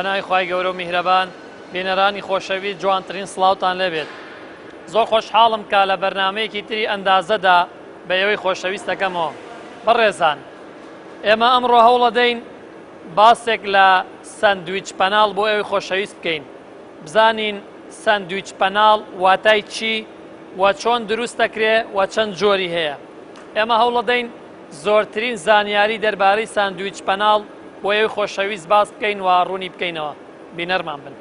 بەناوی خوای گەورە و میهرەبان بینەرانی خۆشەویست جوانترین سڵاوتان لێبێت. زۆر خۆشحاڵم کە لە بەرنامەیەکی تری ئەندازەدا بە ئێوەی خۆشەویست دەکەمەوە. بەڕێزان، ئێمە ئەمڕۆ هەوڵ دەدەین باسێک لە ساندویچ پەناڵ بۆ ئێوەی خۆشەویست بکەین. بزانین ساندویچ پەناڵ واتای چی و چۆن دروست دەکرێ و چەند جۆری هەیە. ئێمە هەوڵ دەدەین زۆرترین زانیاری دەربارەی ساندویچ پەناڵ بۆ ئێوەی خۆشەویست باس بکەین و ڕوونی بکەینەوە. بینەرمان بن.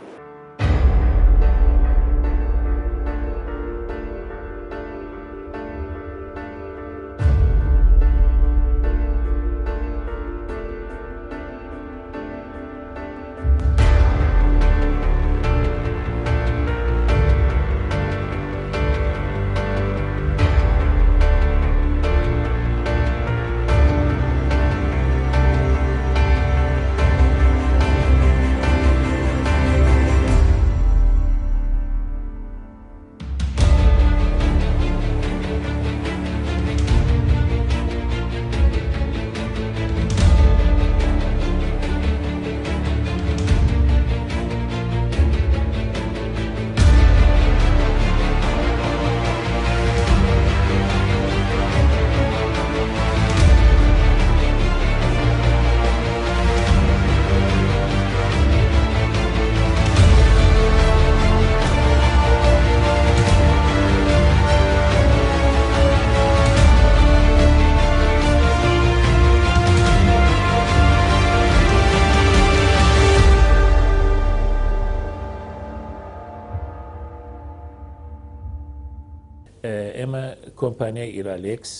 ئێمە کۆمپانیای ئیرالێکس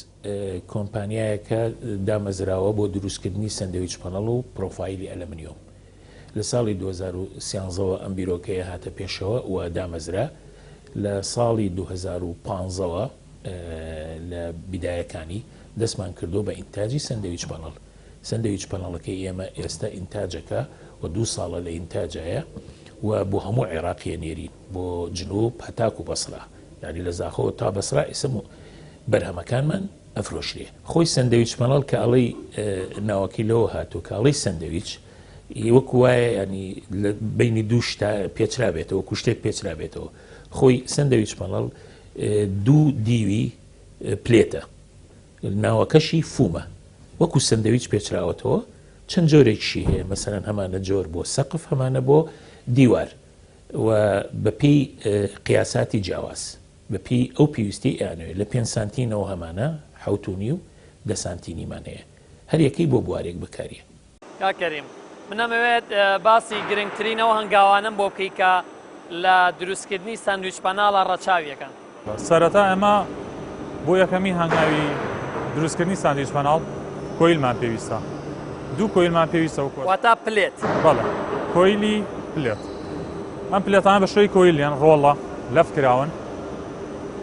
کۆمپانیایەکە دامەزراوە بۆ دروستکردنی سندویچ پەنەڵ و پرۆفایلی ئەلەمنیۆم. لە ساڵی 2013ەوە ئەم بیرۆکەیە هاتە پێشەوە و دامەزرا. لە ساڵی 2015ەوە لە بیدایەکانی دەستمان کردو بە ئینتاجی سندویچ پەنەڵ. سندویچ پەنەڵەکەی ئێمە ئێستا ئینتاجەکە و 2 ساڵە لە ئینتاجایە و بۆ هەموو عێراقیە نێرین بۆ جنوب هەتاکو بەسرا، یعنی لە زاخۆ تا بەسرا ئێسم و بەرهەمەکانمان ئەفرۆشرێ. خۆی سندویچ پەنەڵ کە ئەڵەی ناوەکی لەوە هاتوو کە ئەڵەی سندویچ وەکو وایە ینی بینی دووش تا پێچرا بێتەوە کوشتێک پێچرا بێتەوە. خۆی سندویچ پەنەڵ 2 دیوی پلێتە، ناوەکەشی فومە، وەکو سندویچ پێچراوەتەوە. چەند جۆرێکشی هەیە، مەسەرەن هەمانە جۆر بۆ سەقف، هەمانە بۆ دیوار و بەپی قیاساتی جیاواز، بەپی ئەو پێویستی ئەیانوێت لە 5 سانتینەوە هەمانە 7.5 و 10 سانتینیمان هەیە، هەر یەکەی بۆ بوارێک بەکاریە. کاکەریم، من ئەمەوێت باسی گرنگترینەوە هەنگاوانم بۆ بکەی کە لە دروستکردنی ساندویچ پەناڵە ڕەچاویەکەن. سەرەتا ئێمە بۆ یەکەمی هەنگاوی دروستکردنی ساندویچ پەناڵ کۆیلمان پێویستە. 2 کۆیلمان پێویستە و واتە پلێت. بەڵێ، کۆیلی پلێت. ئەم پلێتانە بە شوی کۆیلیان ڕۆڵە لەف کراون.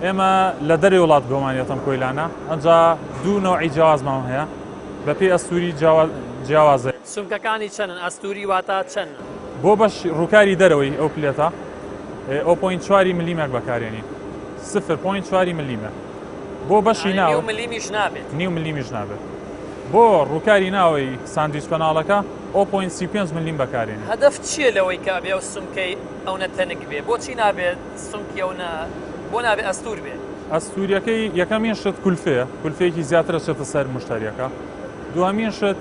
ئێمە لە دەرێ وڵات گۆمانیەتەم کۆیلانە، ئەنجا 2 نەوعی جیاوازمان هەیە بەپێی ئەستوری جیاوازە. سومکەکانی چەندن؟ ئەستوری واتە چەند؟ بۆ بەش ڕووکاری دەرەوەی ئەو پلێتە 0.4 ملیمتر بەکارێنی، 0.4 ملیمتر. بۆ بەشی ناو ملیمیش نابێت، نیو ملیمیش نابێت. بۆ ڕووکاری ناوەی ساندویچ پەناڵەکە 0.35 ملیم بەکارێنی. هەدەف چییە لەوەی کە بێ و سومکەی ئەوە تەنک بێ؟ بۆچی نابێت سومکی ئەوە بۆ نابێت ئەستور بێت؟ ئەستوریەکەی یەکەمین شت کولفەیە، کولفەیەکی زیاترە چێتە سەر مشتریەکە. دوهەمین شت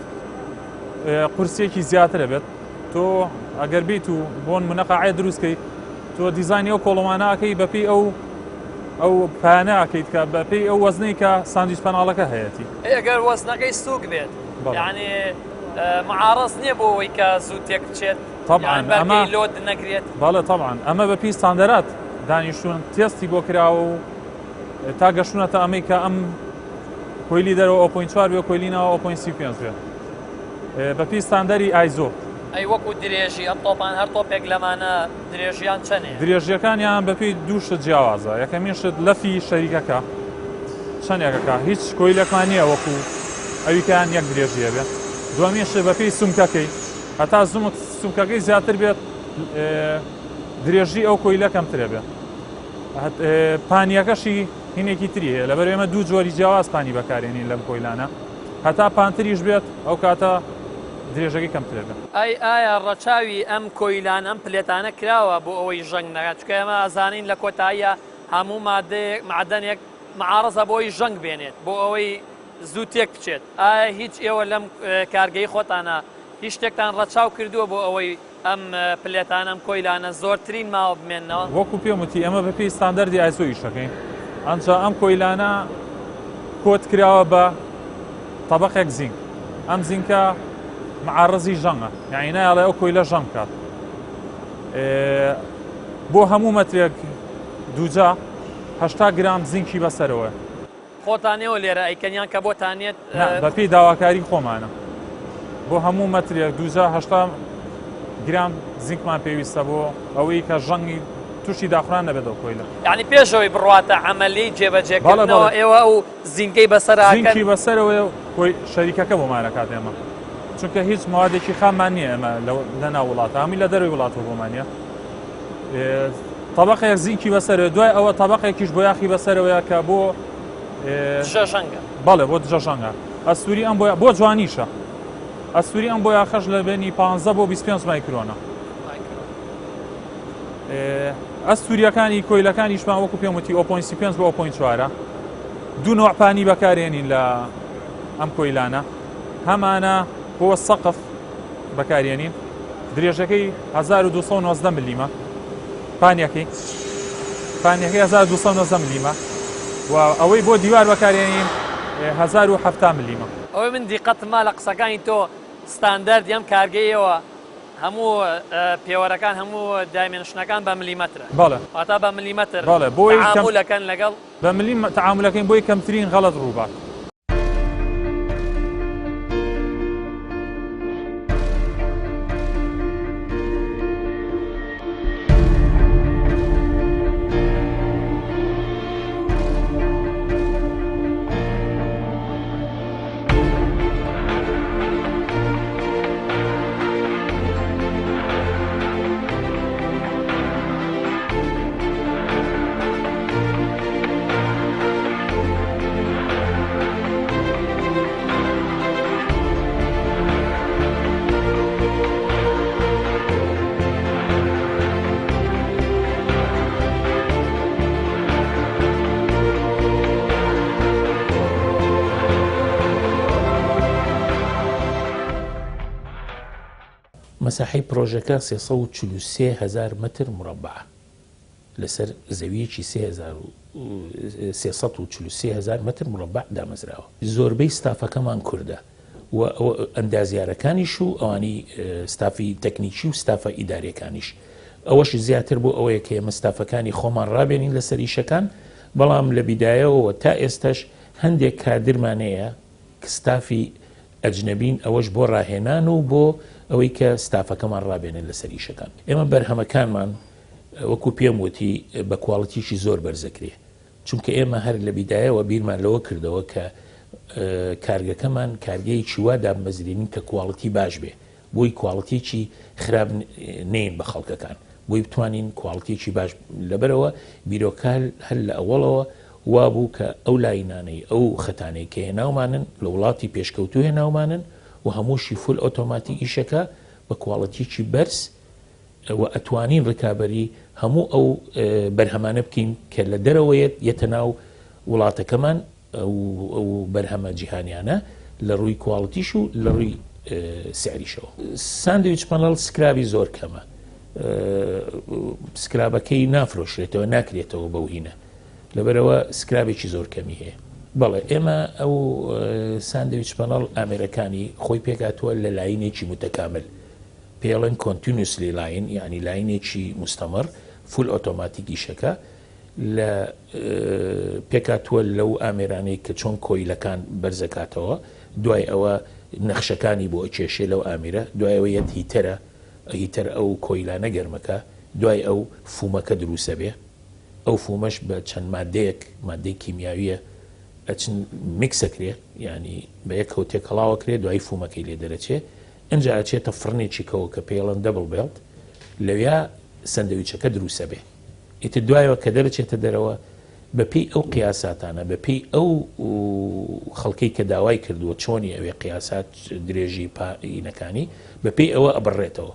قورسێکی زیاترە بێت. تۆ ئەگەر بیت و بۆن منەقەعە دروستکەی، تۆ دیزانی ئەو کۆڵەمانەکەی بەپێی ئەو پانەکەیت کە بەپێی ئەو وەزنەی کە ساندویچ پەناڵەکە هەیەی. ئەگەر وەزنەکەی سووک بێت، یعنی معارەز نییە بۆ ئەوەی کە زوو تێک بچێت، طبعاً ئەمە لۆت نەگرێت. بەڵێ طبعاً ئەمە بەپی ستاندەرات دانیشتون تێستی بۆ کراوە و تا گەشتونەتە ئەمەی کە ئەم کۆیلی دەرەوە 0.4 بێ، کۆیلینەوە 0.35 بێت بەپی ستاندەری ئایزۆ. ئەی وەکو درێژی ئەم تۆپان هەر تۆپێک لەمانە درێژیان چەندێ؟ درێژیەکانیان بەپێی 2 شت جیاوازە. یەکەمین شت لەفی شەریکەکە چەندێکەکە، هیچ کۆیلەکمان نییە وەکو ئەویکیان یەک درێژیە بێت. دووەمین شت بەپێی سومکەکەی، هەتا سومکەکەی زیاتر بێت درێژی ئەو کۆیلە کەمترە بێت. پانیەکەشی هینێکی تری هەیە، لەبەر ئێمە 2 جۆری جیاواز پانی بەکارێنین لەم کۆیلانە. هەتا پانتریش بێت ئەو کاتە درێژەکەی کەمترێتە. ئایا ڕەچاوی ئەم کۆیلان ئەم پلێتانە کراوە بۆ ئەوەی ژەنگ نەکات، چکە ئێمە ئەزانین لە کۆتاییە هەموو معدەنێک معارەزە بۆ ئەوی ژەنگ بێنێت بۆ ئەوەی زوو تێک بچێت. ئایا هیچ ئێوە لەم کارگەی خۆتانە هیچ شتێکتان ڕەچاو کردووە بۆ ئەوەی ئەم پلێتان ئەم کۆیلانە زۆرترین ماوە بمێننەوە؟ وەکو پێم وتی ئەمە بەپێی ستاندەردی ئایسۆ ئیشەکەین. ئەنجا ئەم کۆیلانە کۆت کراوە بە تەبەقێک زینک. ئەم زینکە معارەزی ژەنگە، یعنی نایڵێ ئەو کۆیلە ژەنگ بکات. بۆ هەموو مەترێک دووجا 80 گرام زینکی بەسەرەوە. خۆتانەوە لێرە ئەیکەنیان کە بۆتانێت بەپێی داواکاری خۆمانە. بۆ هەموو مەترێک دووجا 80 گرام زینکمان پێویستە بۆ ئەوەی کە ژەنگی تووشی داخران نەبێتەوە کۆیلە. یعنی پێشەوەی بڕواتە عەمەلی جێبەجێکردنەوە ئێوە ئەو زینکەی بەسەراکەن. زینکی بەسەرەوە شەریکەکە بۆمان دەکات ئێمە، چونکە هیچ موادێکی خاممان نییە ئەمە لە ناو وڵاتە، هەمی لە دەروی وڵاتەوە بۆمان نیە. تەبەقێک زینکی بەسەرەوە، دوای ئەوە تەبەقێکیش بۆ یاخی بەسەرەوەیە کە بۆ ژەژەنگە. بەڵێ بۆ دژەژەنگە. ئەستوری ئەم بۆ جوانیشە. ئەستوری ئەم بۆ یاخەش لە بینی 15 بۆ 25 مایکرۆنە. ئەستوریەکانی کۆیلەکانیشمان وەکو پێم وتی 0.5 بۆ 0.4 دوو نوعپانی بەکارێنین لە ئەم کۆیلانە. هەمانە بۆ سەقف بەکارێنین، درێژەکەی 1290 ملیمە، پانیەکەی 1290 ملیمە، و ئەوەی بۆ دیوار بەکارێنین 1070 ملیمە. ئەوەی من دیقەتما لە قسەکانی تۆ ستاندەرد ئەم کارگەیەوە هەموو پێوەرەکان هەموو دایمێنشنەکان بە ملیمەترە. بەڵێ واتا بە ملیمەتر بۆی تعاملەکەن لەگەڵ بە ملی تعاملەکەین بۆی کەمترین غەڵەت ڕووبات. مەساحەی پرۆژەکە 343,000 متر مربع لەسەر زەویەکی 343,000 متر مربع دامەزراوە. زۆربەی ستافەکەمان کوردە و ئەندازیارەکانیش و ئەوانی ستافی تەکنیکی و ستافە ئیدارەکانیش. ئەوەش زیاتر بۆ ئەوەیە کە ئێمە ستافەکانی خۆمان ڕابێنین لەسەر ئیشەکان، بەڵام لە بیدایەوە تا ئێستش هەندێک کادرمانەیە کە ستافی ئەجنەبین ئەوەش بۆ ڕاهێنان و بۆ ئەوەی کە ستافەکەمان ڕابێنن لەسەر ئیشەکان. ئێمە بەرهەمەکانمان وەکو پێم وتی بە کواڵیتیشی زۆر بەرزەکرێ، چونکە ئێمە هەر لە بیدایەوە بیرمان لەوە کردەوە کە کارگەکەمان کارگەیەکی وا دامەزرێنین کە کواڵیتی باش بێ، بۆی کواڵیتیی خراپ نین بە خەڵکەکان، بۆی بتوانین کواڵیتیی باش. لەبەرەوە بیرۆکال هەر لە ئەوڵەوە وابوو کە ئەو لاینانەی ئەو خەتانەی کە هێناومانن لە وڵاتی پێشکەوتو هێناومانن و هەمووشی فول ئۆتۆماتی ئیشەکە بە کواڵەتیی بەرز و ئەتوانین ڕکابەری هەموو ئەو بەرهەمانە بکەین کە لە دەرەوەیەت یەتە ناو وڵاتەکەمان ئەو بەرهەمە جیهانیانە لە ڕووی کواڵتیش و لە ڕووی سعریشەوە. ساندویچ پەنەڵ سکرابی زۆر کەمە، سکرابەکەی نافرۆشرێتەوە، ناکرێتەوە بەوهینە، لەبەرەوە سکرابێکی زۆر کەمی هەیە. بەڵێ ئێمە ئەو ساندویچ پەنەڵ ئامێرەکانی خۆی پێکاتووە لە لاینێکی متەکامل، پێڵێن کۆنتینوسلی لاین، یعنی لاینێکی مستەمر فول ئۆتۆماتیکی شەکە لە پێکاتووە لەو ئامێرانەی کە چۆن کۆیلەکان بەرزەکاتەوە، دوای ئەوە نەخشەکانی بۆ کێشێ لەو ئامێرە، دوایەوە یەت هیتەر ئەو کۆیلانە گەرمەکە، دوای ئەو فومەکە دروسە بێ، ئەو فومەش بە چەند مادەی کیمیاویە ئەچن میکسەکرێ، ینی بە یەک کەوتێ کەڵاوەکرێ، دوای فومەکەی لێ دەرەچێ، ئەنج ئاچێتە فڕنێکی کەوە کە پێڵەن دەبڵ بێڵت، لەویا سندویچەکە دروسە بێ. ئیتر دوایەوە کە دەرەچێتە دەرەوە بەپێی ئەو قیاساتانە بەپێی ئەو خەڵکەی کە داوای کردووە چۆنی ئەوێ قیاسات درێژی پایینەکانی بەپێی ئەوە ئەبڕێتەوە.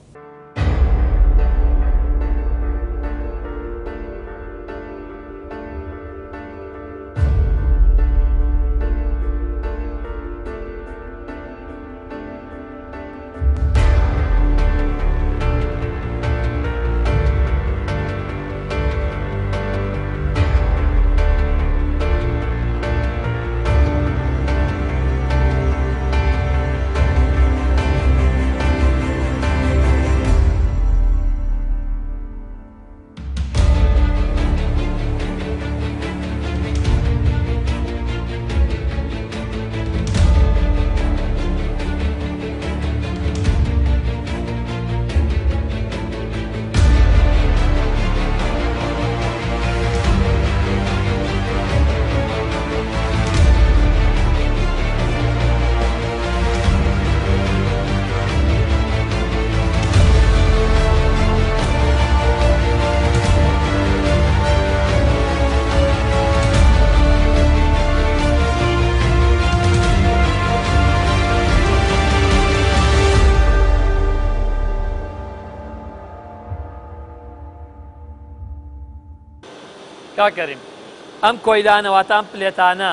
کاکەریم ئەم کۆیلانەواتان پلێتانە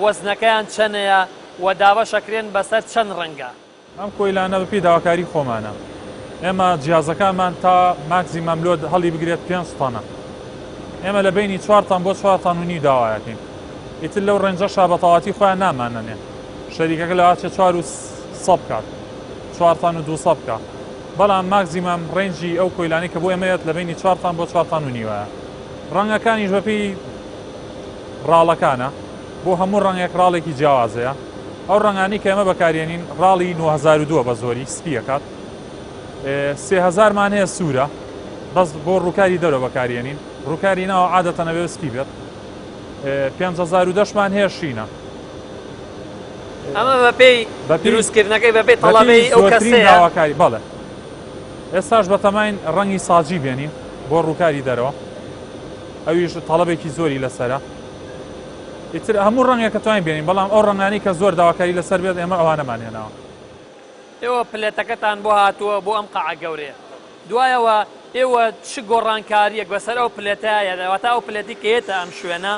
وەزنەکەیان چەندەیە و داوەشەکرێن بەسەر چەند ڕەنگە؟ ئەم کۆیلانە بەپی داواکاری خۆمانە. ئێمە جیازەکانمان تا ماکزیمەم لۆ هەڵی بگرێت 5 تەنە. ئێمە لە بینی 4 تەن بۆ 4 تەن و نیو داوایەکەین. ئیتر لەو ڕێنجەشا بە تەواتی خۆیان نامانەنێ. شەریکەکە لەواتێ 4 و 100 بکات 4 تەن و 200 بکات. بەڵام ماکزیمەم ڕێنجی ئەو کۆیلانی کە بۆ ئێمەیەت لە بینی 4 تەن بۆ 4 تەن و نیوە. ڕەنگەکانیش بەپی ڕاڵەکانە بۆ هەموو ڕەنگێک ڕاڵێکی جیاوازەیە. ئەو ڕەنگانی کە ئێمە بەکارێنین ڕاڵی 9002 بە زۆری سپیەکات 3000مان هەیە سوورە بەس بۆ ڕووکاری دەرەوە بەکارێنین ڕووکاری ناوە عادەتەنەوێ سپی بێت 5010مان هەیە شینە. ئەمە بەپێی دروستکردنەکەی بەپێی تەڵابەی ئەو کەسەیە داواکاری بەڵێ. ئێستاش بەتەماین ڕەنگی ساجی بێنین بۆ ڕووکاری دەرەوە ئەویش تەڵەبێکی زۆری لەسرە. ئیتر هەموو ڕەنگێک کە توانین بێنین بەڵام ئەو ڕەنگانی کە زۆر داواکاری لەسەر بێت ئێمە ئەوانەمان هێناوە. ئێوە پلێتەکەتان بۆ هاتووە بۆ ئەم قەعە گەورەیە دوایەوە ئێوە چ گۆڕانکاریەک بەسەر ئەو پلێتایە واتە ئەو پلێتی کە هێتە ئەم شوێنە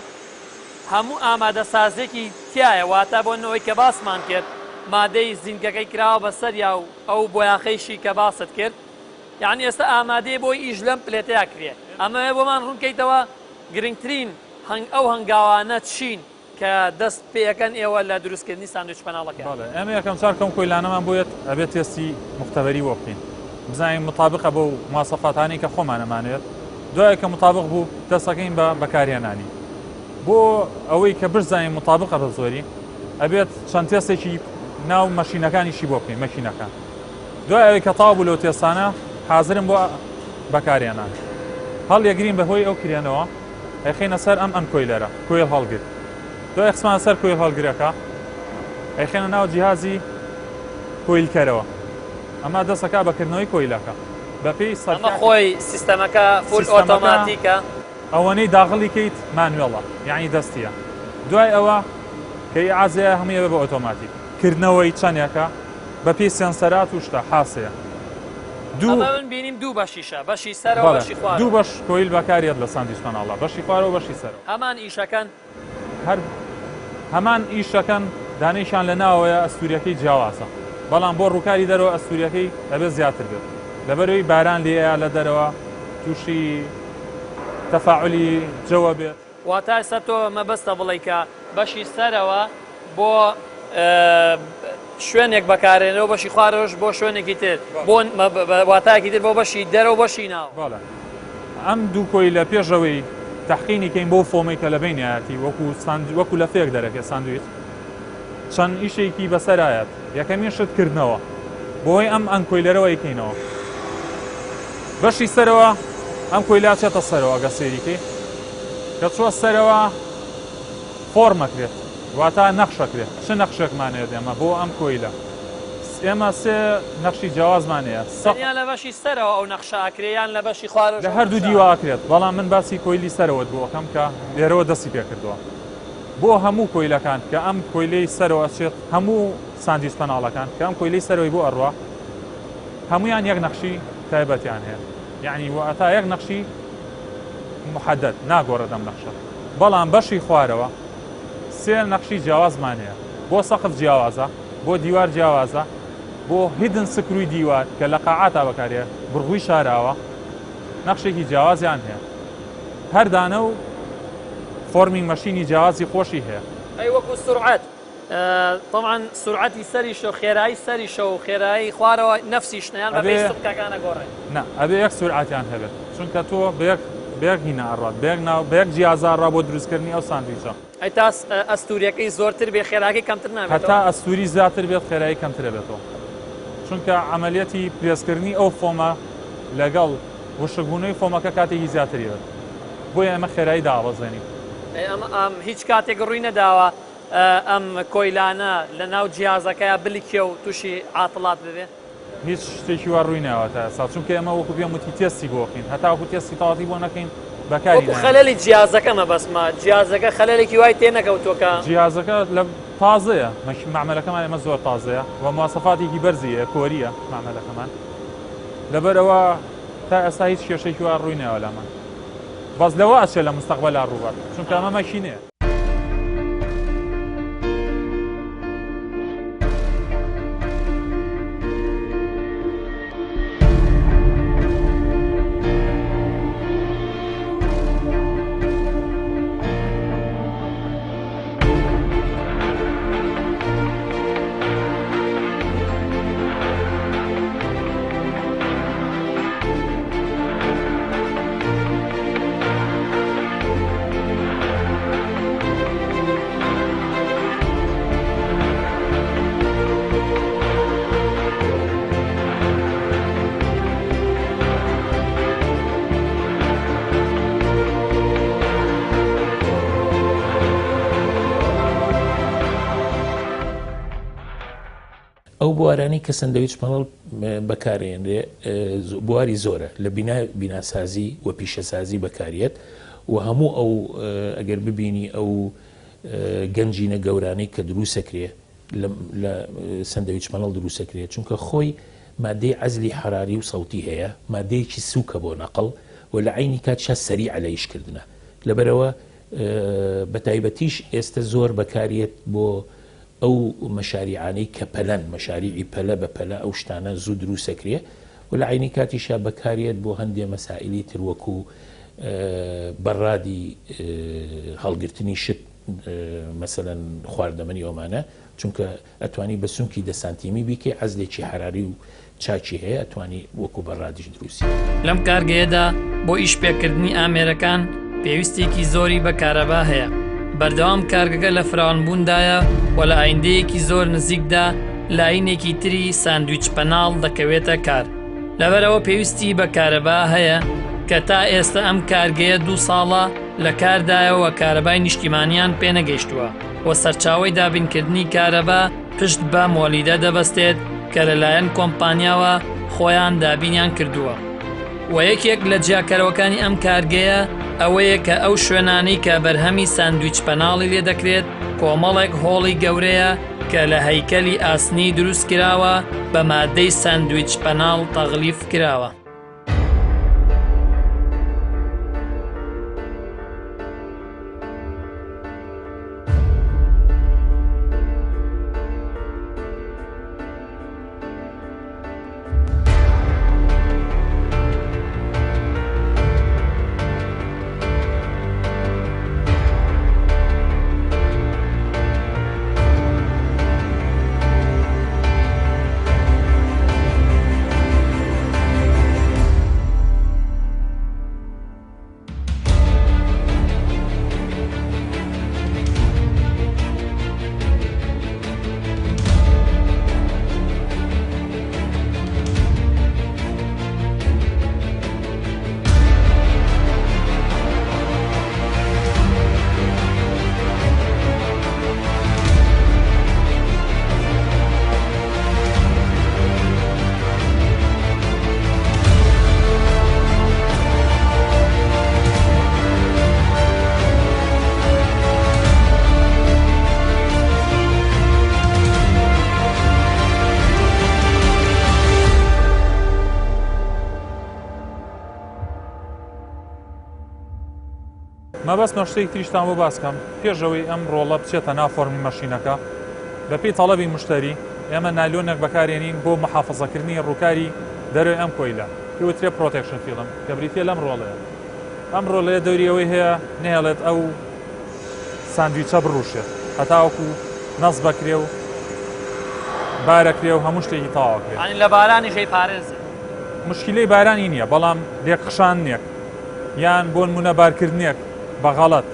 هەموو ئامادەسازێکی تایە واتە بۆ نەوەی کە باسمان کرد مادەی زینگەکەی کراوە بەسەر یا و ئەو بۆیاخەیشی کە باست کرد یعنی ئێستا ئامادەی بۆی ئیش لەم پلێتەیە کرێت. ئەمە بۆمان ڕوونکەیتەوە گرنگترین ئەو هەنگاوانە چین کە دەست پێەکەن ئێوە لە دروستکردنی ساندویچ پەناڵەکە. ئەمە یەکەم چار کەم کۆیلانەمان بۆیێت ئەبێت تێستی مختبەری بۆ بکەین بزانین مطابقە بۆ ماسەفاتانی کە خۆمانەمانێت دوایە کە مطابق بوو دەستەکەین بە بەکارهێنانی بۆ ئەوەی کە بزانین مطابقە بە زۆری ئەبێت چەند تێستێکی ناو مەشینەکانیشی بۆ بکەین مەشینەکان دوای ئەوەی کە تاو بوو لەو تێستانە حازرم بۆ بەکارهێنان هەڵ یەگرین بەهۆی ئەو کرێنەوە ئەیخینە سەر ئەم کۆیلەرە کۆیل هەڵگرت دوای قسمان سەر کۆیل هەڵگرەکە ئەیخێنە ناو جیهازی کۆیلکەرەوە ئەمە دەستەکە بەکردنەوەی کۆیلەکە بەپێی ئەمە خۆی سیستەمەکە فول ئۆتۆماتیکە ئەوەنەی داخڵی کەیت مانوێڵە یعنی دەستیە دوای ئەوە کەی ئازەیە هەموویە بە ئۆتۆماتیک کردنەوەی چەندێکە بەپێی سێنسەرات و شتە حاسەیە من بینیم دوو بەشیشە بەشی سەرەوە بەشی خوارەوە دوو بەش کۆیل بەکارێت لە ساندویچ پەناڵە بەشی خوارەوە بەشی سەرەوە هەمان ئیشەکەن هەمان ئیشەکەن دانەیشان لە ناوەیە ئەستوریەکەی جیاوازە بەڵام بۆ ڕووکاری دەرەوە ئەستوریەکەی دەبێت زیاتر بێت لەبەرەوەی باران لێیە لە دەرەوە تووشی تەفاعلی جەوە بێت واتە ئێستا تۆ مەبەستە بڵێ کە بەشی سەرەوە بۆ شوێنێک بەکارێنەوە بەشی خوارەوەش بۆ شوێنێکی تر بۆ واتایەکی تر بۆ بەشی دەرەوە بەشی ناو ئەم دوو کۆی لە پێشەوەی تحقینی کەین بۆ فۆمەی کە لە بینایەتی وەکو لە فێک دەرەکێ ساندویچ چەند ئیشێکی بەسەرایەت یەکەمین شتکردنەوە بۆی ئەم کۆیلەرەوە یکەینەوە بەشی سەرەوە ئەم کۆیلا چێتە سەرەوە ئەگە سێریکەی کە چوە سەرەوە فۆرمەکرێت واتە نەخشەکرێت چ نەخشێکمانێت ئێمە بۆ ئەم کۆیلە ئێمە سێ نەخشی جیاوازمانەیە سەیان لە بەشی سەرەوە ئەو نەخشاکریان لە بەشی خوارەوە لە هەردوو دیواکرێت بەڵام من باسی کۆیلی سەرەوە بووەکەم کە لێرەوە دەستی پێکردووە بۆ هەموو کۆیلەکان کە ئەم کۆیلەی سەرەوە ئەچێت هەموو ساندویچ پەناڵەکان کە ئەم کۆیلەی سەرەوەی بۆ ئەڕوا هەمویان یەک نەخشی تایبەتیان هەیە یعنی وەتا یەک نەخشی محەدەد ناگۆڕێت ئەم نەخشە بەڵام بەشی خوارەوە سێ نەخشی جیاوازمان هەیە بۆ سەقف جیاوازە بۆ دیوار جیاوازە بۆ هیدن سکروی دیوار کە لە قاعاتا بەکارێ بڕغووی شاراوە نەخشێکی جیاوازیان هەیە هەردانە و فۆرمینگ مەشینی جیاوازی خۆشی هەیە ئەی وەکو سرعەت طبعا سرعەتی سەریشە و خێرایی سەریشە و خێرایی خوارەوە نەفسی شتیان بەبێ سوکەکانە گۆڕێ نە ئەبێ یەک سرعەتیان هەبێت چونکە تۆ بەیەک هینە ئەڕات بەیەک جیازارڕا بۆ دروستکردنی ئەو ساندویچە ئەی تا ئەستوریەکەی زۆرتر بێ خێراکی کەمتر نابێت هەتا ئەستوری زیاتر بێت خێرایی کەمترە بێتەوە چونکە عملیەتی پرێزکردنی ئەو فۆمە لەگەڵ وشکبوونەوەی فۆمەکە کاتێکی زیاتری بێت بۆیە ئەمە خێرایی داوەزێنی ئەم هیچ کاتێک ڕووی نەداوە ئەم کۆیلانە لە ناو جیازەکەیە بلیکێ و تووشی عاتڵات ببێ هیچ شتێکی وا ڕووی ناوەتە سا چونکە ئەمە وەکو پێم وتی تێستی بۆکەین هەتا وەکو تێستی تەواتی بۆ نەکەین بەکاری خەلەلی جیازەکەمە بەسمە جیازەکە خەلەلێکی وای تێ نەکەوتووەکە جیازەکە لە تازەیە معمەلەکەمان ئێمە زۆر تازەیە و مواصفاتێکی بەرزیە کۆریە معمەلەکەمان لەبەرەوە تا ئێستا هیچ کێشێکی وا ڕووی ناوە لەمان بەس لەوە ئەچێت لە مستەقبەلا ڕووبات چونکە ئەمە مەشینەیە ئەو بوارانی کە سندویچ پەنڵ بەکارێنرێ بواری زۆرە لە بیناسازی و پیشەسازی بەکارێت و هەموو ئەو ئەگەر ببینی ئەو گەنجینە گەورانەی کە دروستەکرێ لە سندویچ پەنڵ دروستەکرێت چونکە خۆی مادەی عەزلی حەراری و سەوتی هەیە مادەیەکی سووکە بۆ نەقڵ و لە عینی کاتشا سەریع عەلەیشکردنە لەبەرەوە بەتایبەتیش ئێستا زۆر بەکارێت بۆ ئەو مەشاریعانەی کە پەلەن مەشاریعی پەلە بە پەلە ئەو شتانە زوو دروستەکرێ و لە عینی کاتیشا بەکارێت بۆ هەندێک مەسائلی تر وەکو بەڕادی هەڵگرتنی شت مەسەلەن خواردەمەنی ئەومانە چونکە ئەتوانی بە سونکی 10 سانتیمی بیکێ عەزلێکی حەراری و چاچی هەیە ئەتوانی وەکو بەڕادیش دروستی لەم کارگەیەدا بۆ ئیش پێکردنی ئامێرەکان پێویستێکی زۆری بە کارەبا هەیە بەردەوام کارگەکە لە فراوانبووندایە و لە ئایندەیەکی زۆر نزیکدا لاینێکی تری ساندویچ پەناڵ دەکەوێتە کار لەبەرەوە پێویستی بە کارەبا هەیە کە تا ئێستا ئەم کارگەیە 2 ساڵە لە کاردایەوە کارەبای نیشتیمانیان پێنەگەیشتووە و سەرچاوەی دابینکردنی کارەبا پشت بە مۆلیدە دەبەستێت کە لەلایەن کۆمپانیاوە خۆیان دابینیان کردووە و یەکێک لە جیاکەرەوەکانی ئەم کارگەیە ئەوەیە کە ئەو شوێنانەی کە بەرهەمی ساندویچ پەناڵی لێ دەکرێت کۆمەڵێک هۆڵی گەورەیە کە لە هەیکەلی ئاسنی دروست کراوە بە مادەی ساندویچ پەناڵ تەغلیف کراوە. مەبەست نەشتەی تریشتان بۆ باسکەم پێشەوەی ئەم ڕۆڵە بچێتە ناو فۆرمی مەشینەکە بە پێی تەڵەبی مشتری ئێمە نایلۆنێک بەکارێنین بۆ محافظەکردنی ڕووکاری دەروی ئەم کۆیلە پێوترێ پرۆتێکشن فیلم کە بریتێ لەم ڕۆڵەیە ئەم ڕۆڵەیە دەوریەوەی هەیە نێڵێت ئەو ساندویچە بڕوشێت هەتاوەکو نەس بەکرێ و بارەکرێ و هەموو شتێکی تاواکرێت لە بارانی ژەی پارێزی مشکلەی بارانی نییە بەڵام لێکخشان نییە یان بۆ نمونە بارکردنێک بەغەڵەت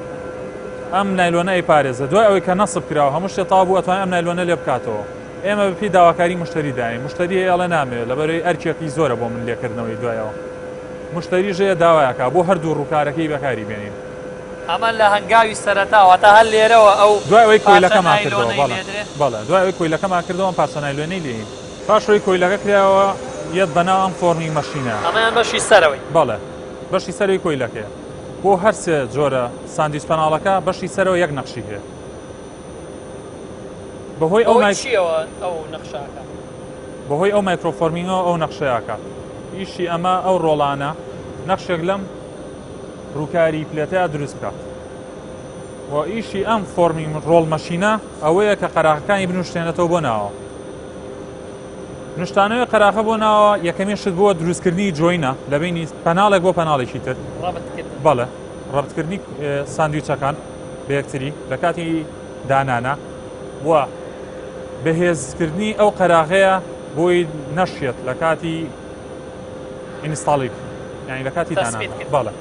ئەم نایلۆنە ئەی پارێزە دوای ئەوەی کە نەسب کراوە هەموو شتێ تاوا بوو ئەتوانێت ئەم نایلۆنە لێ بکاتەوە ئێمە بەپی داواکاری مشتری داین مشتری ئێڵە نامێت لەبەرەوەی ئەرکێکی زۆرە بۆ من لێکردنەوەی دوایەوە مشتری ژەیە داوایەکە بۆ هەردوو ڕووکارەکەی بەکاری بێنین ئەمە لە هەنگاوی سەرەتاوە تا هەر لێرەوە ئەو دوای ئەوەی کۆیلەکەمان کردەوە بەڵێ دوای ئەوەی کۆیلەکەمان کردەوە پارچە نایلۆنەی لێین پاشەوەی کۆیلەکە کراوە یەت بەناو ئەم فۆرمی مەشینە ئەمەیان بەشی سەرەوەی بەڵێ بەشی سەرەوەی کۆیلەکەیە بۆ هەر سێ جۆرە ساندویچ پەناڵەکە بەشی سەرەوە یەک نەخشی هەیە بەهۆی ئەو نەخشاکە بەهۆی ئەو مایکرۆفۆرمینەوە ئەو نەخشەیەکە ئیشی ئەمە ئەو ڕۆڵانە نەخشێک لەم ڕووکاری پلێتەیە دروست بکات و ئیشی ئەم فۆرمی ڕۆڵ مەشینە ئەوەیە کە قەراغەکانی بنوشتێنێتەوە بۆ ناوە نیشتانەوەی قەراغە بۆ ناوە یەکەمین شت بۆ دروستکردنی جۆینە لە بینی پەناڵێک بۆ پەناڵێکی تر بەڵێ ڕەبتکردنی ساندویچەکان بە یەکتری لە کاتی دانانە و بەهێزکردنی ئەو قەراغەیە بۆی نەشێت لە کاتی ئینستاڵی یعنی لە کاتی دانانە بەڵێ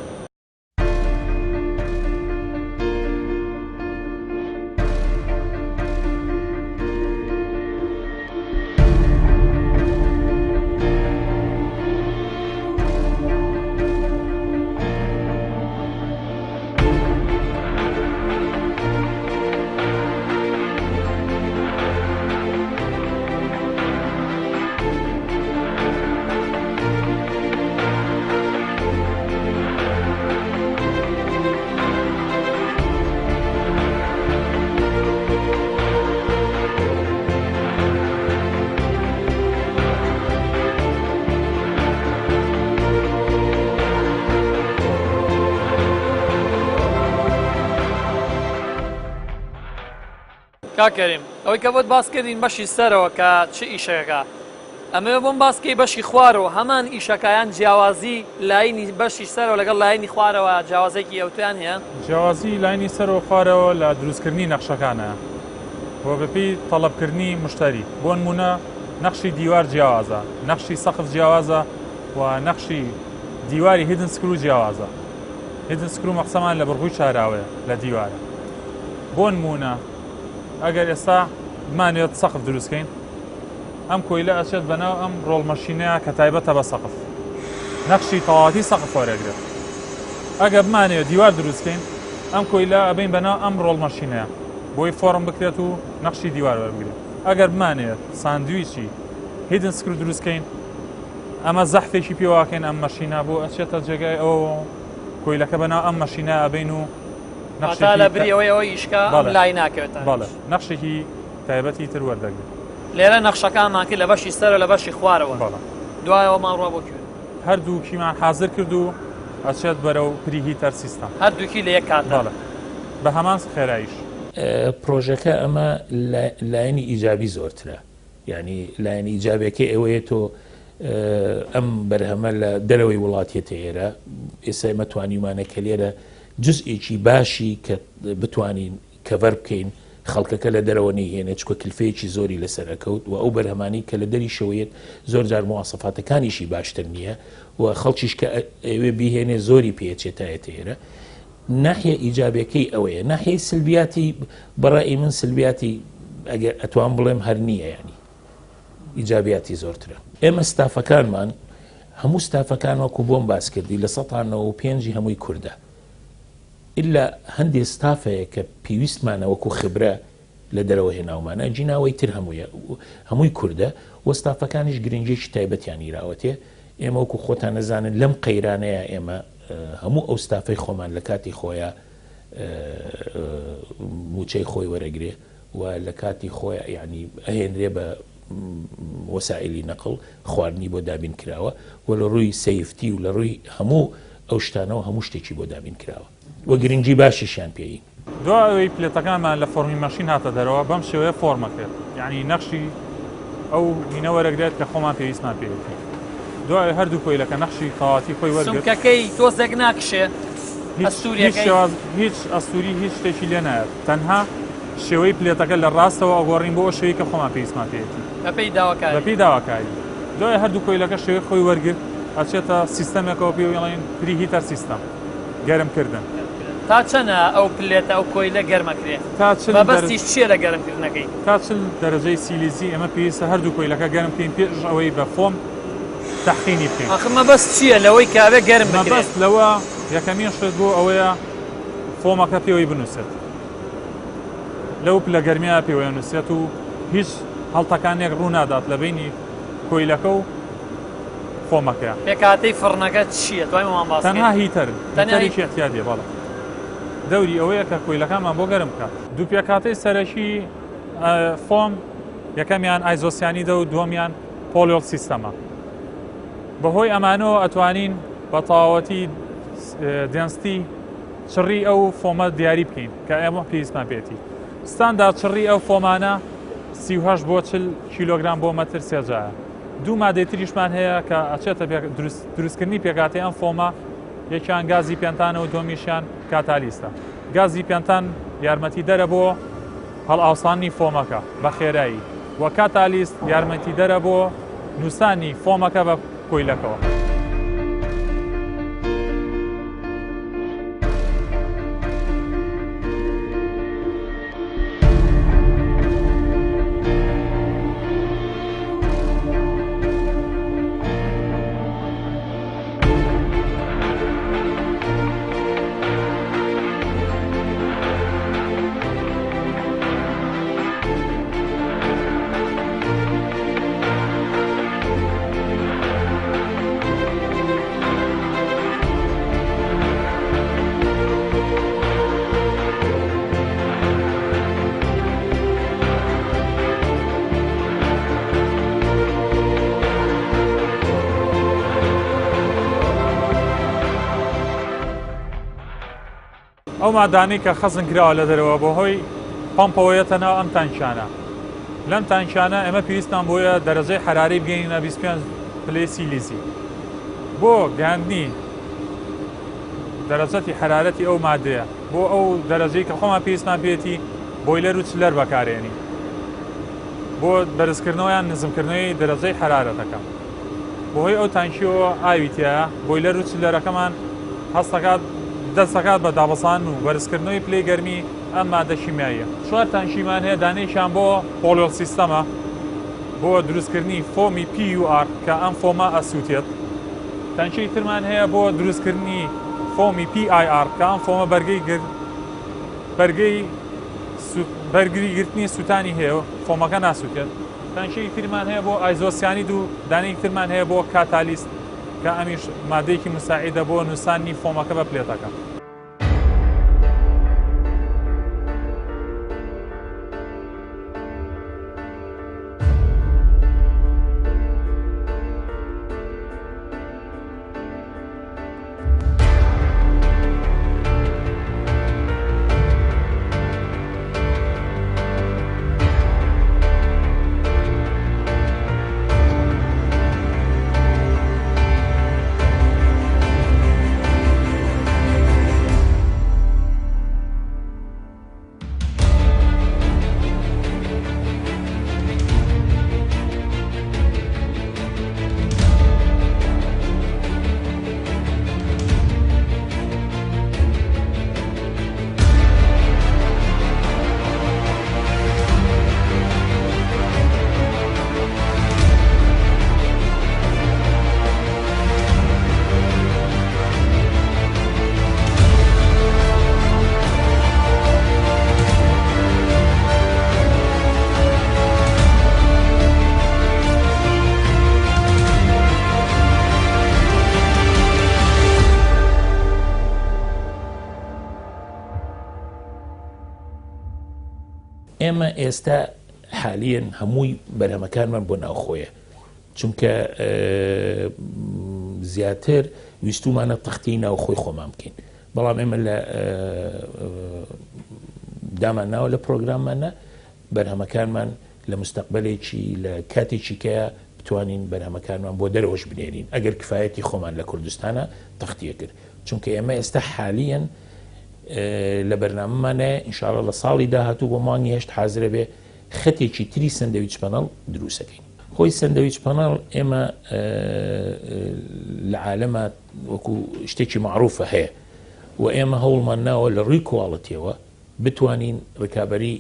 کاکەریم ئەوەی کە بۆت باسکردین بەشی سەرەوە کە چ ئیشەکە ئەمە بۆم باسکەی بەشی خوارەوە هەمان ئیشەکەیان جیاوازی لاینی بەشی سەرەوە لەگەڵ لاینی خوارەوە جیاوازێکی ئەوتیان هەیە جیاوازی لاینی سەرەوە خوارەوە لە دروستکردنی نەخشەکانە بۆ بەپی تەڵەبکردنی مشتری بۆ نمونە نەخشی دیوار جیاوازە نەخشی سەقف جیاوازە و نەخشی دیواری هیدن سکرو جیاوازە هیدن سکرو مەقسەمان لە بڕگوی چاراوەیە لە دیوارە بۆ نمونە ئەگەر ئێستا بمانوێت سەقف دروستکەین ئەم کۆیلە ئەچێت بەناو ئەم ڕۆڵمەشینەیە کە تایبەتە بە سەقف نەخشی تەواتی سەقف وەرەگرێت ئەگەر بمانوێت دیوار دروستکەین ئەم کۆیلە ئەبین بەناو ئەم ڕۆڵمەشینەیە بۆی فۆرم بکرێت و نەخشی دیوار وەربگرێت ئەگەر بمانوێت ساندویچی هیدن سکرو دروستکەین ئەمە زەحفێکی پێواکەین ئەم مەشینە بۆ ئەچێتە جێگای ئەو کۆیلەکە بەناو ئەم مەشینە ئەبین و لە بریەوەی ئەوەی ئیشکە لای ناکەوێتە بەڵێ نەخشێکی تایبەتی تر وەردەگرێت لێرە نەخشەکانمان کرد لە بەشی سەرە لە بەشی خوارەوە دوایەوە ماڕوا بۆ کرد هەردووکیمان حازر کرد و ئەچێت بەرەو پریهیتەر سیستەم هەردووکی لە یەک کاتە بە هەمان خێراییش پرۆژەکە ئەمە لایەنی ئیجابی زۆرترە یعنی لایەنی ئیجابەکەی ئەوەیە تۆ ئەم بەرهەمە لە دەرەوەی وڵاتیەتە ئێرە ئێستا ئێمە توانیمانە کە لێرە جزئێکی باشی کە بتوانین کەڤەر بکەین خەڵکەکە لە دەرەوە نەیهێنێت چکە کلفەیەکی زۆری لەسەرەکەوت و ئەو بەرهەمانی کە لە دەری شەوەیەت زۆر جار مواسەفاتەکانیشی باشتر نییە و خەڵکیش کە ئەوێ بیهێنێ زۆری پێچێتایەتە ئێرە ناحیە ئیجابەکەی ئەوەیە ناحیەی سلبیاتی بەڕای من سلبیاتی ئەگەر ئەتوان بڵێم هەر نییە ینی ئیجابیاتی زۆرترە ئێمە ستافەکانمان هەموو ستافەکان وەکو بۆم باس کردی لە 195 هەمووی کووردە ئللا هەندێک ستافەیە کە پێویستمانە وەکو خبرە لە دەرەوە هێناومانە جیناوی تر هەمووی کووردە وەستافەکانیش گرنگێکی تایبەتیان ئیراوەتێ ئێمە وەکو خۆتان نەزانن لەم قەیرانەیە ئێمە هەموو ئەو ستافەی خۆمان لە کاتی خۆیە موچەی خۆی وەرەگرێ و لە کاتی خۆی ینی ئەهێنرێ بە وەسائلی نەقڵ خواردنی بۆ دابین کراوە و لە ڕووی سەیفتی و لە ڕووی هەموو ئەو شتانەوە هەموو شتێکی بۆ دابین کراوە وە گرنگی باشیشیان پێی. دو ئەوەی پلێتەکانمان لە فۆرمی مەشین هاتە دەرەوە بەم شێوەیە فۆرمەکرێت، یعنی نەخشی ئەو هینە وەرەگرێت کە خۆمان پێویستمان پێوێتی. دوای هەردوو کۆیلەکە نەخشی تەواتی خۆی وەرگرت. سومکەکەی تۆزێک ناکشێ، هیچ ئەستوری هیچ شتێکی لێ نایەت، تەنها شێوەی پلێتەکە لە ڕاستەوە ئەگۆڕین بۆ شێوەی کە خۆمان پێویستمان پێوێتی بەپێی داواکاری. دوای هەردوو کۆیلەکە شێوەی خۆی وەرگرت ئەچێتە سیستەمێکەوە پێ وڵێن پری هیتەر سیستەم گەرمکردن. تا چەنە ئەو پلێتە ئەو کۆیلە گەرمەکرێت؟ بەبەستی چییە لە گەرمکردنەکەی؟ تا چل دەرەجەی سیلیزی ئەمە پێویستە هەردوو کۆیلەکە گەرمکەین پێش ئەوەی بە فۆم تەحقینی بکەین. ئەخ مەبەست چییە لەوەی کاوێ گەرم بکرێت؟ مەبەست لەوە یەکەمین شت بۆ ئەوەیە فۆمەکە پێوەی بنووسێت، لەو پلە گەرمیە پێوەی نووسێت و هیچ هەڵتەکانێک ڕوو نادات لە بینی کۆیلەکە و فۆمەکە. پێکاتەی فڕنەکە چییە؟ دوای مامان باس تەنها هیتەرێکی احتیاجیە. بەڵێ دەوری ئەوەیە کە کۆیلەکانمان بۆ گەرم بکات. دوو پێکاتەی سەرەکی فۆم یەکەمیان ئایزۆسیانیدە و دووەمیان پۆلیۆل سیستەمە. بەهۆی ئەمانەوە ئەتوانین بە تەواوەتی دێنستی چڕی ئەو فۆمە دیاری بکەین کە ئێمە پێویستمان پێێتی. ستاندا چڕی ئەو فۆمانە 38 بۆ 40 کیلۆگرام بۆ مەتر سێجایە. دوو مادەی تریشمان هەیە کە ئەچێتە دروستکردنی پێکاتی ئەم فۆمە، یەکیان گازی پێنتانە و دۆمیشیان کاتالیستە. گازی پێنتان یارمەتی دەرە بۆ هەڵئاوسانی فۆمەکە بە خێرایی، وە کاتالیست یارمەتی دەرە بۆ نووسانی فۆمەکە بە کۆیلەکەوە. ئەو مادانەی کە خەزم کراوە لە دەرەوە بۆ هۆی پەمپەوەیەتەنەوە ئەم تانکشانە. لەم تانکشانە ئێمە پێویستمان بۆیە دەرەجەی حرارەی بگەینە 25 پلەی سیلیزی بۆ گەاندنی دەرەجەتی حرارەتی ئەو مادەیە بۆ ئەو دەرەجەی کە خۆمان پێویستمان پێێتی بۆیلەر و چلەر بەکارێنی بۆ بەرزکردنەوەیان نزمکردنەوەی دەرەجەی حرارەتەکە. بۆهۆی ئەو تانکیەوە ئاویتیایە بۆیلەر و چلەرەکەمان هەستەکات دەستەکات بە دابەسان و بەرزکردنەوەی پلەی گەرمی ئەم مادە شیمیاییە. 4 تانشیمان هەیە، دانەیەکیان بۆ پۆلیۆل سیستەمە بۆ دروستکردنی فۆمی PUR کە ئەم فۆمە ئەسووتێت. تانشەی ترمان هەیە بۆ دروستکردنی فۆمی PIR کە ئەم فۆمە بەرگری گرتنی سووتانی هەیە و فۆمەکە ناسووتێت. تانشەی ترمان هەیە بۆ ئایزۆسیانید و دانەیەکی ترمان هەیە بۆ کاتالیست کە ئەمیش مادەیەکی مساعیدە بۆ نووسانی فۆمەکە بە پلێتەکە. ئێمە ئێستا حالیان هەمووی بەرهەمەکانمان بۆ ناوخۆیە، چونکە زیاتر ویستومانە تەختی ناو خۆی خۆمان بکەین بەڵام ئێمە لە دامان ناوە لە پرۆگراممانە بەرهەمەکانمان لە مستەقبلێکی لە کاتێکی کەیە بتوانین بەرهەمەکانمان بۆ دەرەوەش بنێرین ئەگەر کفایەتی خۆمان لە کوردستانە تەختیە کرد چونکە ئێمە ئێستا حالیەن لە بەرنامەمانە ئینشاڵڵا لە ساڵی داهاتوو بۆ مانگی هێشت حازرە بێ خەتێکی تری سندویچ پەنەڵ دروستەکەین خۆی سندویچ پەنەڵ ئێمە لە عالەمە وەکو شتێکی معروفە هەیە و ئێمە هەوڵمان ناوە لە ڕووی کواڵەتیەوە بتوانین ڕکابەری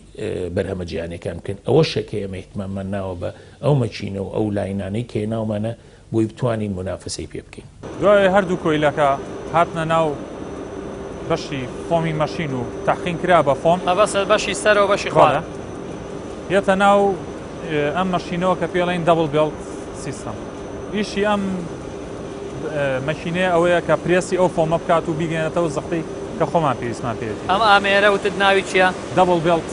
بەرهەمە جیهانیەکان بکەین ئەوە شەکە ئێمە احتیماممان ناوە بە ئەو مەچینە و ئەو لاینانەی کە ناومانە بۆی بتوانین منافسەی پێ بکەین دوای هەردوو کۆیلەکە هاتنە ناو بەشی فۆمی مەشین و تەحقیق کرا بە فۆم بەشی سەرەوە بەشی خوارە یەتە ناو ئەم مەشینەوە کە پێڵین دەبڵ بێڵ سیستەم ئیشی ئەم مەشینەیە ئەوەیە کە پرێسی ئەو فۆمە بکات و بیگەێنێتەوە زەختی کە خۆمان پێویستمان پێێتی ئەم ئامێرە وتت ناوی چییە؟ دەبڵ بێڵت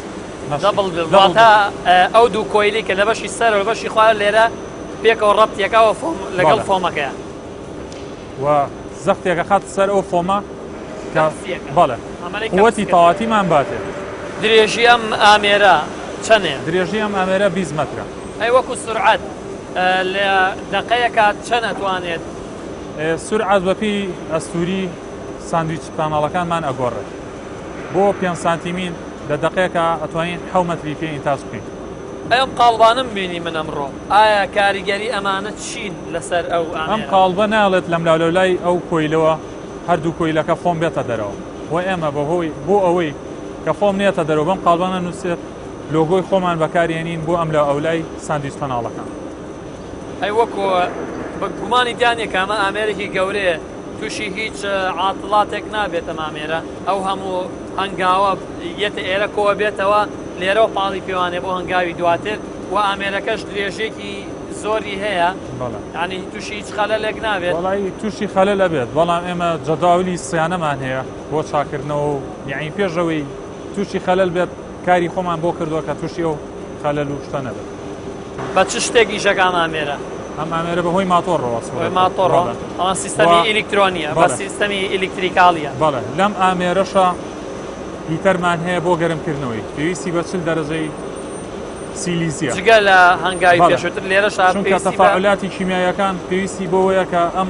تا ئەو دوو کۆیلی کە لە بەشی سەرەوە لە بەشی خوارە لێرە پێکەوە ڕەبتیەکەوە فۆم لەگەڵ فۆمەکەیە و زەختێکە خات سەر ئەو فۆمە بەڵێ قووەتی تەواوەتیمان باتێ درێژی ئەم ئامێرە چەندێ؟ درێژی ئەم ئامێرە 20 مەترە ئەی وەکو سورعەت لە دەقەیەکە چەند ئەتوانێت؟ سورعەت بەپی ئەستوری ساندویچ پانەڵەکانمان ئەگۆڕێت بۆ 5 سانتیمین لە دەقەیەکە ئەتوانین 7 مەتری پێ ئینتاج بکەین ئەم قاڵبانم بینی من ئەمڕۆ ئایا کاریگەری ئەمانە چین لەسەر ئەو ئەم قاڵبە ناڵێت لەم لاولای ئەو کۆیلەوە هەردوو کۆیلەکە فۆم بێتە دەرەوە و ئێمە بەهۆی بۆ ئەوەی کە فۆم نێتە دەرەوە بەم قاڵبانە نووسێت لۆگۆی خۆمان بەکارێنین بۆ ئەم لە ئەولای ساندویچ پەناڵەکان ئەی وەکو بە گومانی دیانێکە ئەمە ئامێرێکی گەورەیە تووشی هیچ عاتڵاتێک نابێت ئەم ئامێرە ئەو هەموو هەنگاوە یەتە ئێرە کۆوە بێتەوە لێرەوە پاڵی پێوانێ بۆ هەنگاوی دواتر و ئامێرەکەش درێژێکی زۆری هەیە ینی تووشی هیچ خەلەلێک نابێت وڵی تووشی خەلە لەبێت بەڵام ئێمە جەداولی سیانەمان هەیە بۆ چاکردنەوە و یعنی پێشەوەی تووشی خەلەل بێت کاری خۆمان بۆ کردووە کە تووشی ئەو خەلەل و شتە نەبێت بە چ شتێکی شەکان ئامێرە؟ ئەم ئامێرە بەهۆی ماتۆڕەوە ماتۆڕ ئەمە سیستەمی ئیلکترۆنیە بە سیستەمی ئیلکتریکاڵیە بەڵێ لەم ئامێرەشە هیتەرمان هەیە بۆ گەرمکردنەوەی پێویستی بە 40 دەرەجەی سیلیزیە جگە لە هەنگاوی پێشووتر لێرەش چونکە تەفاعلاتی کیمیایەکان پێویستی بۆەیە کە ئەم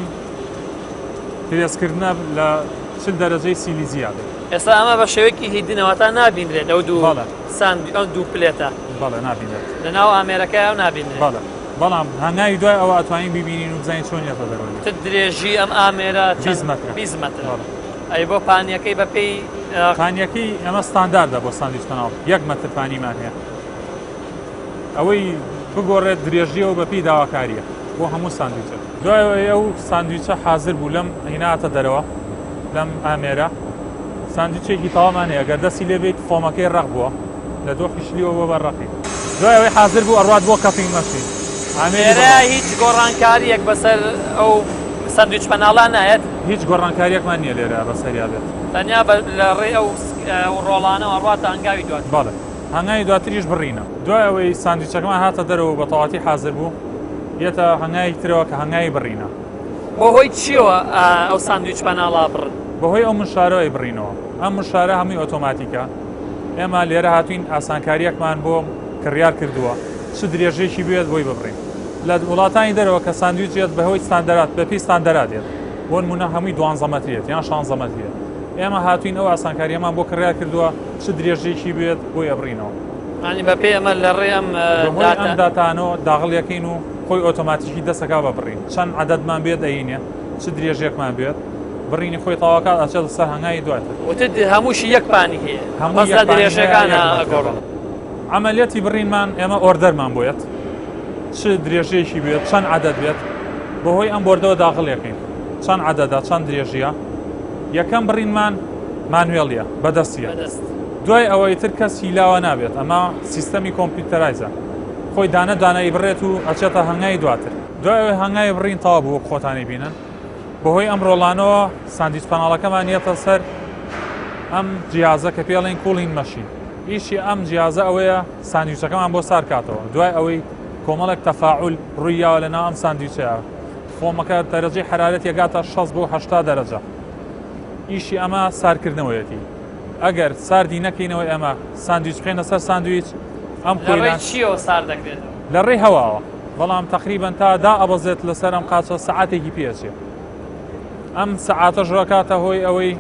پێویستکردنە لە 40 دەرەجەی سیلیزیە ئێستا ئەمە بە شێوەیەکی هیدنەوە تا نابینرێت ئەو دوو ئەم دوو پلێتە بەڵێ نابینێت لەناو ئامێرەکە ئەو نابینێت بەڵام هەنگاوی دوای ئەوە ئەتوانین ببینین و بزانین چۆنیەتە دەرەوە درێژی ئەم ئامێرە 20 مەتر ئەی بۆ پانیەکەی بەپێی پانیەکەی ئەمە ستانداردە بۆ ساندویچ پەناڵ 1 مەتر پانیمان هەیە ئەوەی بگۆڕێت درێژیەوە بەپی داواکاریە بۆ هەموو ساندویچە دوای ئەو ساندویچە حازر بوو لەم هیناتە دەرەوە لەم ئامێرە ساندویچێکی تەوامان هەیە گەر دەستی لێ بێت فۆمەکەی ڕق بووە لە دۆ خیشلیەوە بۆ بەڕقی دوای ئەوەی حازر بوو ئەڕات بۆ کەپینگ مەشین ئامێرە هیچ گۆڕانکاریەک بەسەر ئەو ساندویچ پەناڵان نایەت هیچ گۆڕانکاریەکمان نییە لێرە بەسەریا بێت تەنیا لە ڕێ ئەو ڕۆڵانەوە ڕاتە هەنگاوی دوات بەڵێ هەنگاوی دواتریش بڕینە دوای ئەوەی ساندویچەکەمان هاتە دەرەوە بە تەواتی حازر بوو یەتە هەنگاوی ترەوە کە هەنگاوی بڕینە بۆ هۆی چیەوە ئەو ساندویچ پەناڵا بڕن بەهۆی ئەو منشارەوەی بڕینەوە ئەم منشارە هەمووی ئۆتۆماتیکە ئێمە لێرە هاتوین ئاسانکاریەکمان بۆ کڕیار کردووە چ درێژێکی بێت بۆی ببڕین لە وڵاتانی دەرەوە کە ساندویچێت بەهۆی ستاندەرات بەپی ستاندەراتێت بۆ نمونە هەمووی 12 مەترێت یان 16 مەترێت ئێمە هاتوین ئەو ئاسانکاریەمان بۆ کڕیار کردووە چ درێژێکی بێت بۆی ئەبڕینەوە ینی بەپێ ئەمە لە ڕێ ئەم داتانەوە داغڵیەکەین و خۆی ئۆتۆماتیکی دەسەکا بەبڕین چەند عەدەدمان بێت ئەینێ چ درێژێکمان بێت بڕینی خۆی تەواوکات ئەچێت سەر هەنگاوی دواتر وتت هەمووشی یەک پانی هەیە هەموو درێژەکانە ئەگۆڕن عملیاتی بڕینمان ئێمە ئۆردەرمان بۆیەت چ درێژەیەکی بێت چەند عەدەد بێت بەهۆی ئەم بۆردەوە داغڵیەکەین چەند عەدەدا چەند درێژیە یەکەم بڕینمان مانوێڵیە بەدەستیە دوای ئەوەی تر کەس هیلاوە نابێت ئەمە سیستەمی کۆمپیوتەرایزە خۆی دانە دانایی بڕێت و ئەچێتە هەنگاوی دواتر دوای ئەوەی هەنگاوی بڕین تەواو بوو خۆتانی بینن بەهۆی ئەم ڕۆڵانەوە ساندویچ پەناڵەکەمان یەتە سەر ئەم جیازە کە پێڵین کوڵین مەشین ئیشی ئەم جیازە ئەوەیە ساندویچەکەمان بۆ سارکاتەوە دوای ئەوەی کۆمەڵێک تەفاعول ڕوویاوە لە ناو ئەم ساندویچەیە. فۆمەکە دەرەجەی حرارەت یەگاتە 60 بۆ 80 دەرەجە. ئیشی ئەمە سارکردنەوەیەتی. ئەگەر ساردی نەکەینەوەی ئەمە ساندویچ بخێنە سەر ساندویچ ئەم لەڕێی چیەوە سار دەکرێت؟ لە ڕێی هەواوە، بەڵام تقریبان تا دا ئەبەزێت لەسەر ئەم قاچە سەعاتێکی پێچێ. ئەم سەعاتە ژڕەکاتە هۆی ئەوەی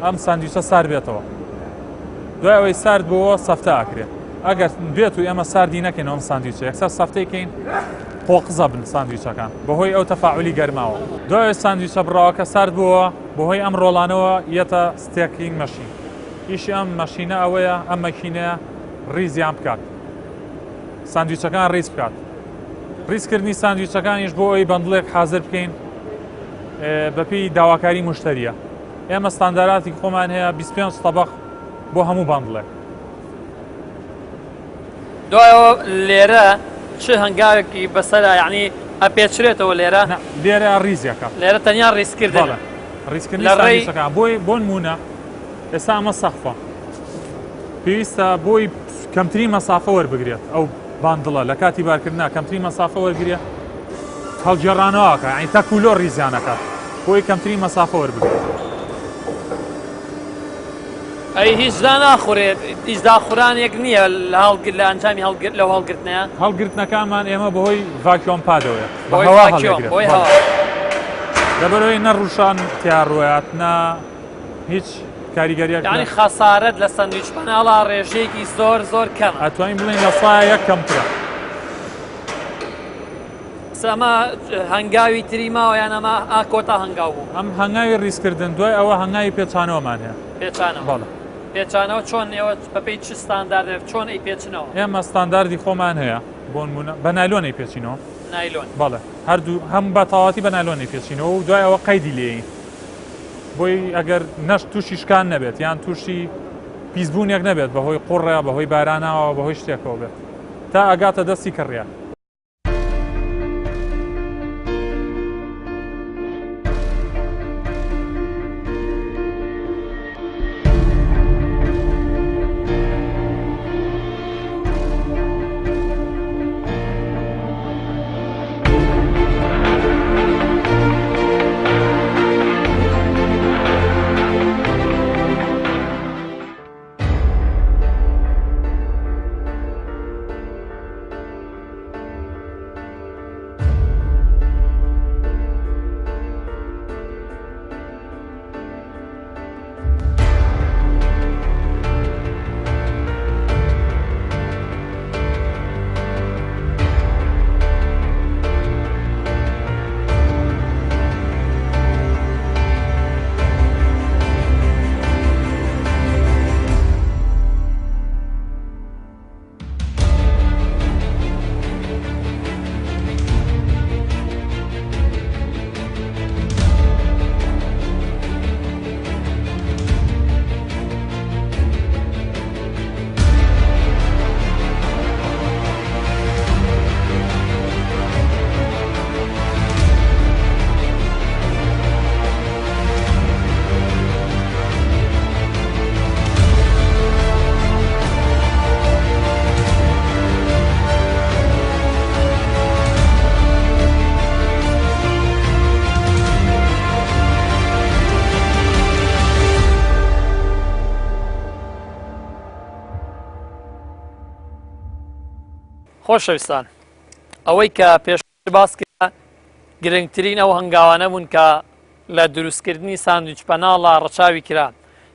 ئەم ساندویچە سار بێتەوە. دوای ئەوەی سارد بووە سەفتە ئاکرێت. ئەگەر بێت و ئەمە ساردی نەکەینەوە ئەم ساندویچە یەکسەر سەفتەیکەین قۆقزە بن ساندویچەکان بەهۆی ئەو تەفاعولی گەرماوە. دوای ساندویچە بڕاوەکە سارد بووە بەهۆی ئەم ڕۆڵانەوە یەتە ستێکینگ مەشین. ئیشی ئەم مەشینە ئەوەیە ئەم مەکینەیە ڕیزیان بکات. ساندویچەکان ڕیز بکات. ڕیزکردنی ساندویچەکانیش بۆ ئەوی بەندڵێک حازر بکەین بەپێی داواکاری مشتریە. ئێمە ستانداراتی خۆمان هەیە 25 تەبەق بۆ هەموو بەندڵێک. دوایەوە لێرە چ هەنگاوێکی بەسەرا یعنی ئەپێچرێتەوە لێرە؟ لێرە ڕیزیەکە. لێرە تەنیا ڕیزکردنە. ڕیزکردنی ساندویچەکان بۆ نمونە ئێستا ئەمە سەقفە. پێویستە بۆی کەمترین مەسافە وەربگرێت ئەو باندڵە لە کاتی بارکردنا کەمترین مەسافە وەرگرێت هەڵگێڕانەوەکە یعنی تا کولۆ ڕیزیانەکە بۆی کەمترین مەسافە وەربگرێت. ئەی هیچ ناخورێت هیچ داخورانێک نییە لە ئەنجامی لەو هەڵگرتنەیە؟ هەڵگرتنەکانمان ئێمە بەهۆی ڤاکیۆم پادەوەیە بە هەوا هەڵەگرێت. لەبەرەوەی نەڕووشان تیاڕوەیات نا هیچ کاریگەریەک یعنی خەسارەت لە سەندویچ پەناڵە ڕێژەیەکی زۆر کەم. ئەتوانین بڵێن لە سایە یەک کەمترە. ئەمە هەنگاوی تری ماوە یان ئەمە کۆتا هەنگاو بوو؟ ئەم هەنگاوی ڕیزکردن دوای ئەوە هەنگاوی پێچانەوەمان هەیە. پێچانەوە پێچانەوە چۆن ئێوە بەپێی چ ستانداردێک چۆن ئەی پێچنەوە؟ ئێمە ستانداردی خۆمان هەیە بۆ نمونە بە نایلۆنەی پێچینەوە. نایلۆن؟ بەڵێ هەردوو هەموو بە تەواوەتی بە نایلۆنەی پێچینەوە و دوای ئەوە قەیدی لێین بۆی ئەگەر نەش تووشی شکان نەبێت یان تووشی پیسبوونێک نەبێت بەهۆی قوڕە بەهۆی باراناوە بەهۆی شتێکەوە بێت تا ئەگاتە دەستی کڕیان. خۆشەویستان، ئەوەی کە پێش باس کرا گرنگترین ئەو هەنگاوانە بوون کە لە دروستکردنی ساندویچ پەناڵە ڕەچاوی کرا.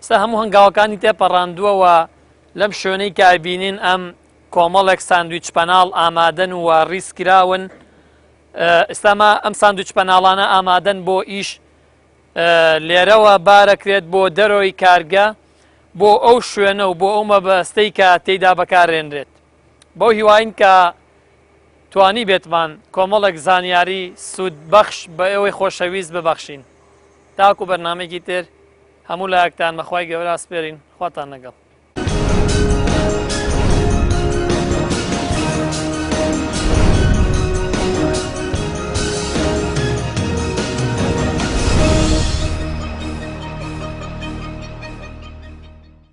ستا هەموو هەنگاوەکانی تێپەڕاندووەوە لەم شوێنەی کە بینین ئەم کۆمەڵێک ساندویچ پەناڵ ئامادەن و ڕیزکراون. ئێستاما ئەم ساندویچ پەناڵانە ئامادەن بۆ ئیش لێرەوە بارەکرێت بۆ دەرەوەی کارگە بۆ ئەو شوێنە و بۆ ئەو مەبەستەی کە تێیدا بەکارێنرێت. بۆ هیواین کە توانی بێتمان کۆمەڵێک زانیاری سوودبەخش بە ئێوەی خۆشەویست ببەخشین. تاکو بەرنامەیەکی تر هەموو لایەکتان بەخوای گەورە ئاسپێرین. خواتان لەگەڵ.